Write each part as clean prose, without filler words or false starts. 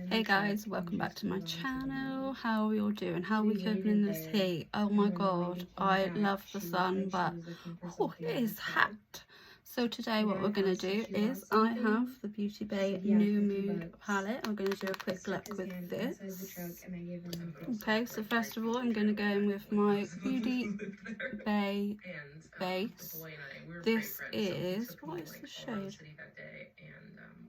Hey guys, welcome back to my channel. How are you all doing? How are we coping in this heat? Oh my god, I love the sun, but it is hot. So today what we're going to do is I have the Beauty Bay New Mood palette. I'm going to do a quick look with this. Okay, so first of all I'm going to go in with my Beauty Bay base. This is, what is the shade?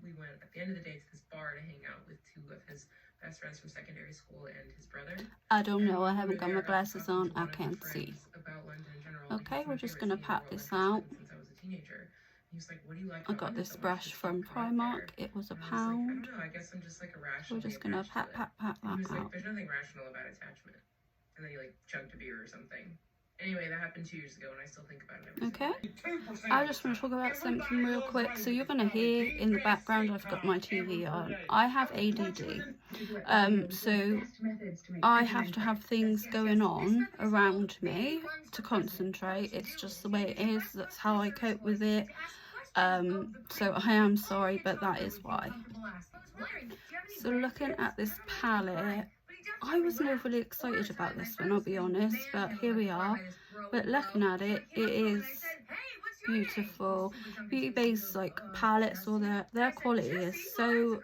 We went at the end of the day to this bar to hang out with two of his best friends from secondary school and his brother. I don't know, I haven't got my glasses on, I can't see. Okay, we're just going to pat this out. Since I was a teenager. He's like, what do you like? I got this brush from Primark, it was £1. I don't know, I guess I'm just like irrational. We're just going to pat that out. There's nothing rational about attachment. And then he like chugged a beer or something. Anyway, that happened 2 years ago and I still think about it every Okay, I just want to talk about something real quick. So you're going to hear in the background I've got my TV on. I have ADD, so I have to have things going on around me to concentrate. It's just the way it is, that's how I cope with it. So I am sorry, but that is why. So looking at this palette, I wasn't overly excited about this one, I'll be honest, but here we are. But looking at it, it is beautiful. Beauty Bay's like palettes, or their quality is so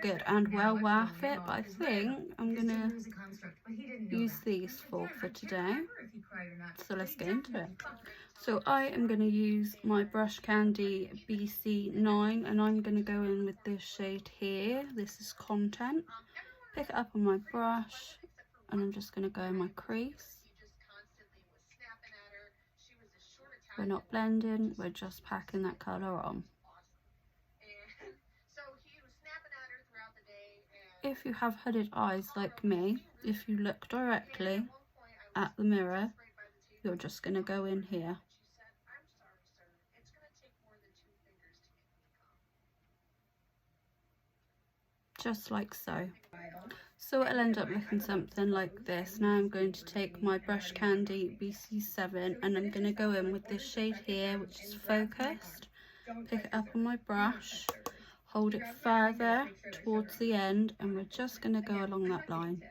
good and well worth it. But I think I'm gonna use these for today. So let's get into it. So I am going to use my Brush Candy BC9 and I'm going to go in with this shade here. This is Content. Pick it up on my brush and I'm just going to go in my crease. We're not blending, we're just packing that colour on. If you have hooded eyes like me, if you look directly at the mirror, you're just going to go in here. Just like so. So it'll end up looking something like this. Now I'm going to take my Brush Candy BC7 and I'm going to go in with this shade here, which is Focused. Pick it up on my brush, hold it further towards the end, and we're just going to go along that line.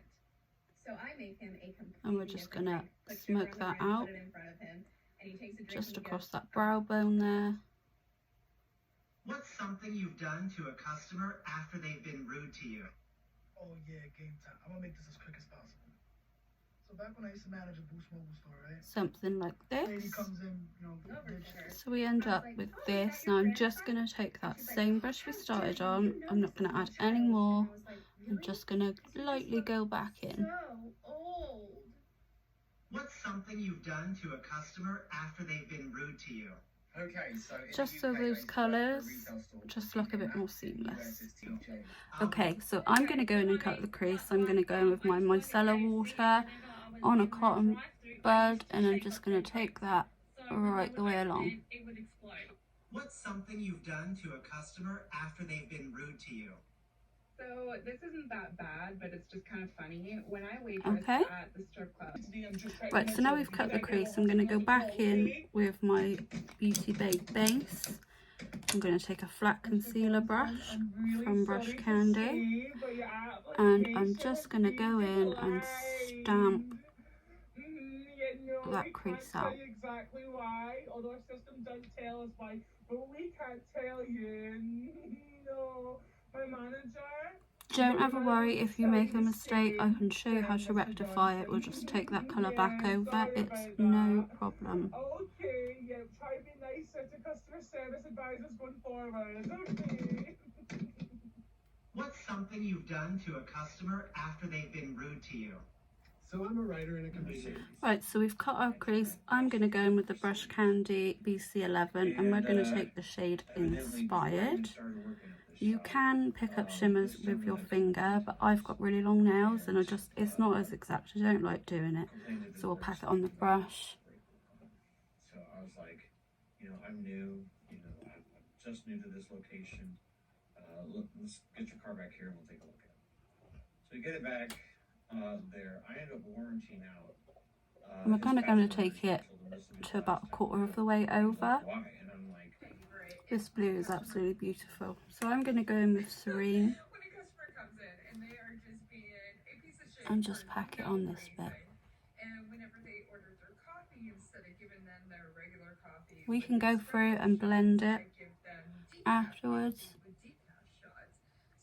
And we're just going to smoke that out, just across that brow bone there. What's something you've done to a customer after they've been rude to you? Oh yeah, game time. I'm gonna make this as quick as possible. So back when I used to manage a Boost Mobile store, right? Something like this. Lady comes in, you know, so we end up with this. Now I'm just going to take that same brush we started on. I'm not going to add any more. I'm just going to lightly go back in. What's something you've done to a customer after they've been rude to you? Okay, so just so those colours just look a bit more seamless. Okay, so I'm going to go in and cut the crease. I'm going to go in with my micellar water on a cotton bud and I'm just going to take that right the way along. What's something you've done to a customer after they've been rude to you? So this isn't that bad, but it's just kind of funny. When I waitressed at the strip club. Right, so now we've cut the crease, I'm going to go back in with my Beauty Bay base. I'm going to take a flat concealer brush from Brush Candy and I'm just going to go in and stamp that crease out. Exactly why, although our system does tell us why, but we can't tell you. No. My manager. Don't ever worry if you make a mistake, I can show you how to rectify it. We'll just take that colour back over, it's no problem. Okay, yeah, try to be nicer to customer service advisors going forward. Okay. What's something you've done to a customer after they've been rude to you? So I'm a writer and a comedian. Right, so we've cut our crease. I'm going to go in with the Brush Candy BC11 and we're going to take the shade Inspired. You can pick up shimmers with your finger, but I've got really long nails and it's not as exact. I don't like doing it. So we'll pack it on the brush. So I was like, I'm new, I'm just new to this location. Look, let's get your car back here and we'll take a look at it. So we get it back there. I ended up warranting out. And we're kind of going to take it to about a quarter of the way over. This blue is absolutely beautiful. So I'm going to go in with Serene. and just pack it on this bit. And whenever they order their coffee, instead of giving them their regular coffee, We can go through and blend it afterwards.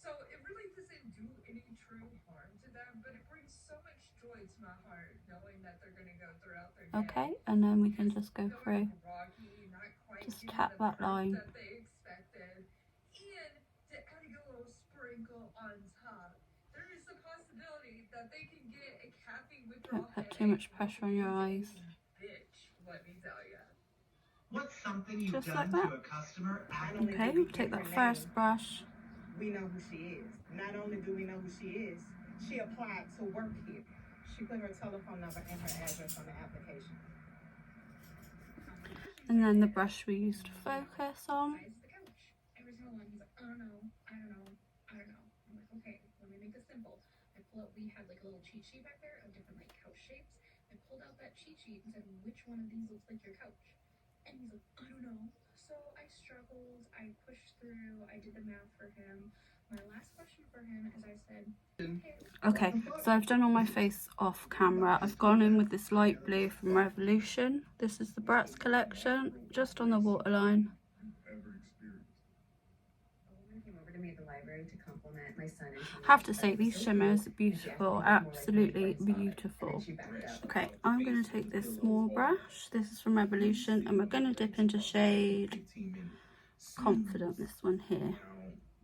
So it really doesn't do any true harm to them, but it brings so much joy to my heart knowing that they're going to go throughout their day. Okay, and then we can just go through. Just tap that line. That they expected, and to add a little sprinkle on top, there is a possibility that they can get a caffeine withdrawal. Don't put too much pressure on your eyes. Bitch, let me tell ya. What's something you've Just done like that. to a customer after Okay, we'll take that first brush. We know who she is. Not only do we know who she is, she applied to work here. She put her telephone number and her address on the application. And then the brush we used to focus on. Every single one, he's like, I don't know. I'm like, okay, let me make this simple. We had like a little cheat sheet back there of different like couch shapes. I pulled out that cheat sheet and said, which one of these looks like your couch? And he's like, I don't know. So I struggled, I pushed through, I did the math for him. My last question for him is I said, Okay, so I've done all my face off camera. I've gone in with this light blue from Revolution. This is the Bratz collection, just on the waterline. Have to say, these shimmers are beautiful, absolutely beautiful. Okay, I'm going to take this small brush. This is from Revolution, and we're going to dip into shade Confident, this one here.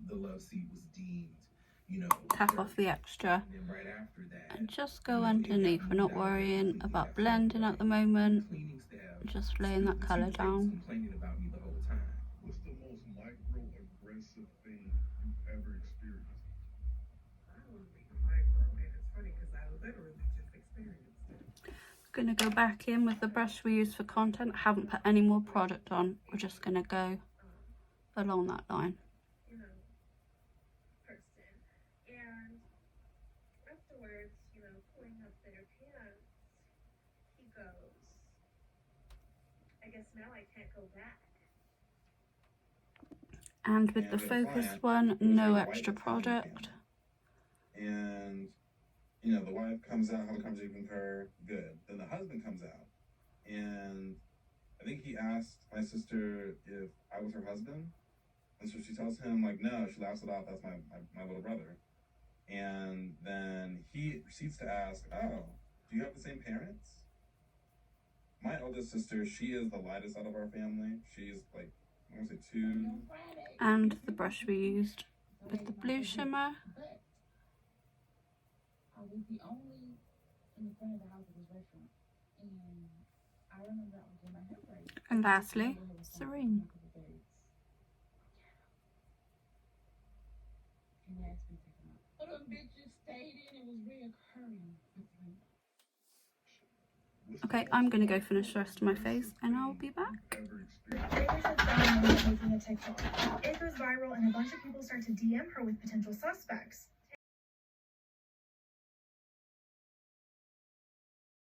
The love seat was deemed, Tap off the extra and just go underneath. We're not worrying about blending at the moment, just laying that colour down. What's the most microaggressive thing you've ever experienced? It's funny because I literally just experienced it. Going to go back in with the brush we used for content. I haven't put any more product on. We're just going to go along that line. person. And afterwards, pulling up their pants, he goes, I guess now I can't go back. And with the focused one, no extra product. And the wife comes out, have a conversation with her, good. Then the husband comes out, and I think he asked my sister if I was her husband, and so she tells him like, no. She laughs it off. That's my little brother. And then he proceeds to ask, oh, do you have the same parents? My eldest sister, she is the lightest out of our family. She's like, I want to say 2. And the brush we used with the blue shimmer. I was the only in the front of the house of this restaurant, and I remember I was in my hair braid. And lastly, Serene. And they asked me to come out. But them bitches stayed in and was reoccurring. Okay, I'm going to go finish the rest of my face and I'll be back. Akers has found a woman making a TikTok. It goes viral and a bunch of people start to DM her with potential suspects.